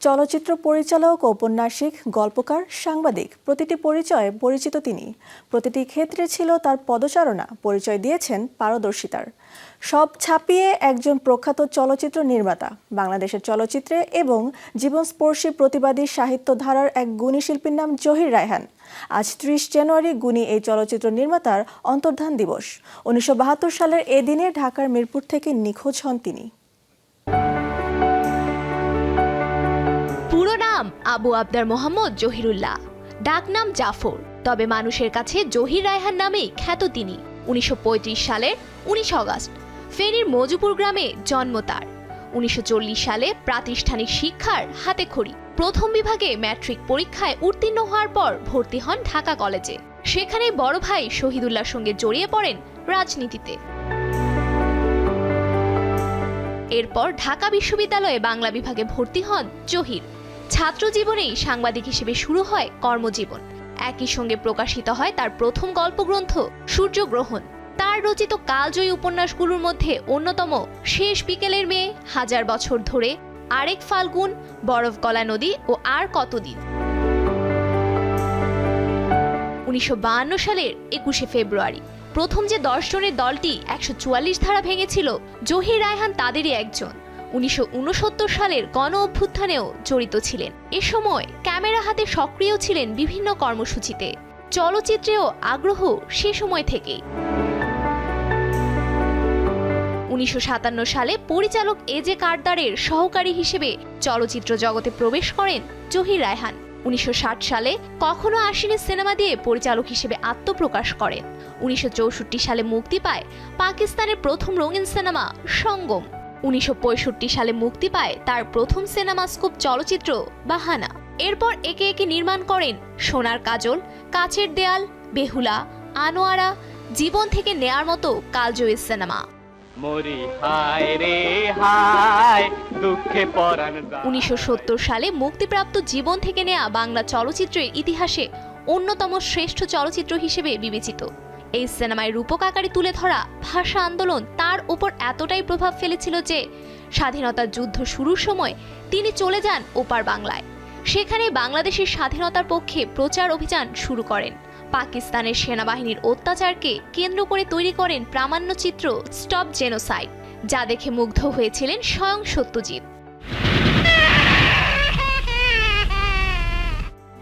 চলচ্চিত্র পরিচালক, ঔপন্যাসিক, গল্পকার, সাংবাদিক, প্রতিটি পরিচয়ে পরিচিত তিনি। প্রতিটি ক্ষেত্রে ছিল তার পদচারণা, পরিচয় দিয়েছেন পারদর্শিতার। সব ছাপিয়ে একজন প্রখ্যাত চলচ্চিত্র নির্মাতা, বাংলাদেশের চলচ্চিত্রে এবং জীবনস্পর্শী প্রতিবাদী সাহিত্য ধারার এক গুণী শিল্পীর নাম জহির রায়হান। আজ ৩০ জানুয়ারি গুণী এই চলচ্চিত্র নির্মাতার অন্তর্ধান দিবস। ১৯৭২ সালের এ দিনে ঢাকার মিরপুর থেকে নিখোঁজ হন তিনি। পুরো নাম আবু আবদার মোহাম্মদ জহিরুল্লাহ, ডাকনাম জাফর। তবে মানুষের কাছে জহির রায়হান নামেই খ্যাত তিনি। ১৯৩৫ সালের ১৯ আগস্ট ফেনীর মজুপুর গ্রামে জন্ম তার। ১৯৪০ সালে প্রাতিষ্ঠানিক শিক্ষার হাতেখড়ি। প্রথম বিভাগে ম্যাট্রিক পরীক্ষায় উত্তীর্ণ হওয়ার পর ভর্তি হন ঢাকা কলেজে। সেখানেই বড় ভাই শহীদুল্লাহর সঙ্গে জড়িয়ে পড়েন রাজনীতিতে। এরপর ঢাকা বিশ্ববিদ্যালয়ে বাংলা বিভাগে ভর্তি হন জহির। ছাত্র জীবনেই সাংবাদিক হিসেবে শুরু হয় কর্মজীবন। একই সঙ্গে প্রকাশিত হয় তার প্রথম গল্পগ্রন্থ সূর্যগ্রহণ। তার রচিত কালজয়ী উপন্যাসগুলোর মধ্যে অন্যতম শেষ বিকেলের মেয়ে, হাজার বছর ধরে, আরেক ফাল্গুন, বরফ গলা নদী ও আর কতদিন। ১৯৫২ সালের ২১শে ফেব্রুয়ারি প্রথম যে ১০ জনের দলটি ১৪৪ ধারা ভেঙেছিল, জহির রায়হান তাদেরই একজন। ১৯৬৯ সালের গণ অভ্যুত্থানেও জড়িত ছিলেন। এ সময় ক্যামেরা হাতে সক্রিয় ছিলেন বিভিন্ন কর্মসূচিতে। চলচ্চিত্রেও আগ্রহ সে সময় থেকেই। ১৯৫৭ সালে পরিচালক এজে কারদারের সহকারী হিসেবে চলচ্চিত্র জগতে প্রবেশ করেন জহির রায়হান। ১৯৬০ সালে কখনো আসেনি সিনেমা দিয়ে পরিচালক হিসেবে আত্মপ্রকাশ করেন। ১৯৬৪ সালে মুক্তি পায় পাকিস্তানের প্রথম রঙিন সিনেমা সঙ্গম। ১৯৬৫ সালে মুক্তি পায় তার প্রথম সিনেমাস্কোপ চলচ্চিত্র বাহানা। এরপর একে একে নির্মাণ করেন সোনার কাজল, কাচের দেয়াল, বেহুলা, আনোয়ারা, জীবন থেকে নেয়ার মতো কালজয়ী সিনেমা। ১৯৭০ সালে মুক্তিপ্রাপ্ত জীবন থেকে নেয়া বাংলা চলচ্চিত্রের ইতিহাসে অন্যতম শ্রেষ্ঠ চলচ্চিত্র হিসেবে বিবেচিত। এই সিনেমায় রূপক আকারে তুলে ধরা ভাষা আন্দোলন তার উপর এতটাই প্রভাব ফেলেছিল যে স্বাধীনতার যুদ্ধ শুরুর সময় তিনি চলে যান ওপার বাংলায়। সেখানে বাংলাদেশের স্বাধীনতার পক্ষে প্রচার অভিযান শুরু করেন। পাকিস্তানের সেনাবাহিনীর অত্যাচারকে কেন্দ্র করে তৈরি করেন প্রামাণ্যচিত্র স্টপ জেনোসাইড, যা দেখে মুগ্ধ হয়েছিলেন স্বয়ং সত্যজিৎ।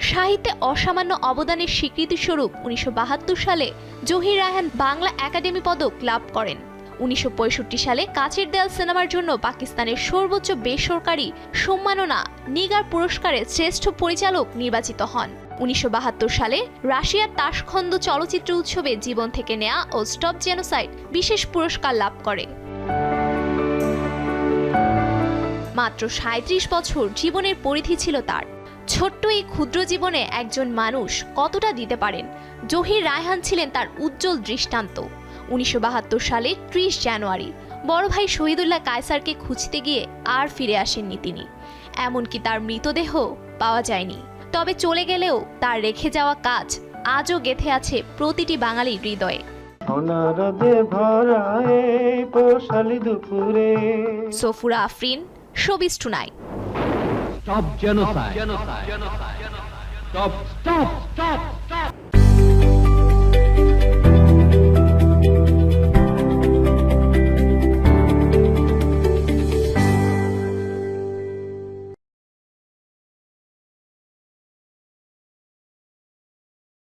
সাহিত্যে অসামান্য অবদানের স্বীকৃতিস্বরূপ ১৯৭২ সালে জহির রায়হান বাংলা একাডেমি পদক লাভ করেন। ১৯৬৫ সালে কাচের দেয়াল সিনেমার জন্য পাকিস্তানের সর্বোচ্চ বেসরকারি সম্মাননা নিগার পুরস্কারে শ্রেষ্ঠ পরিচালক নির্বাচিত হন। ১৯৭২ সালে রাশিয়ার তাশখন্দ চলচ্চিত্র উৎসবে জীবন থেকে নেয়া ও স্টপ জেনোসাইড বিশেষ পুরস্কার লাভ করে। মাত্র ৩৭ বছর জীবনের পরিধি ছিল তার। ছোট্ট এই ক্ষুদ্র জীবনে একজন মানুষ কতটা দিতে পারেন, জহির রায়হান ছিলেন তার উজ্জ্বল দৃষ্টান্ত। ১৯৭২ সালে ৩০ জানুয়ারি বড় ভাই শহীদুল্লাহ কায়সারকে খুঁজতে গিয়ে আর ফিরে আসেননি তিনি। এমনকি তার মৃতদেহ পাওয়া যায়নি। তবে চলে গেলেও তার রেখে যাওয়া কাজ আজও গেঁথে আছে প্রতিটি বাঙালির হৃদয়ে। Safura Afrin, showbiz tonight. Stop genocide. Stop.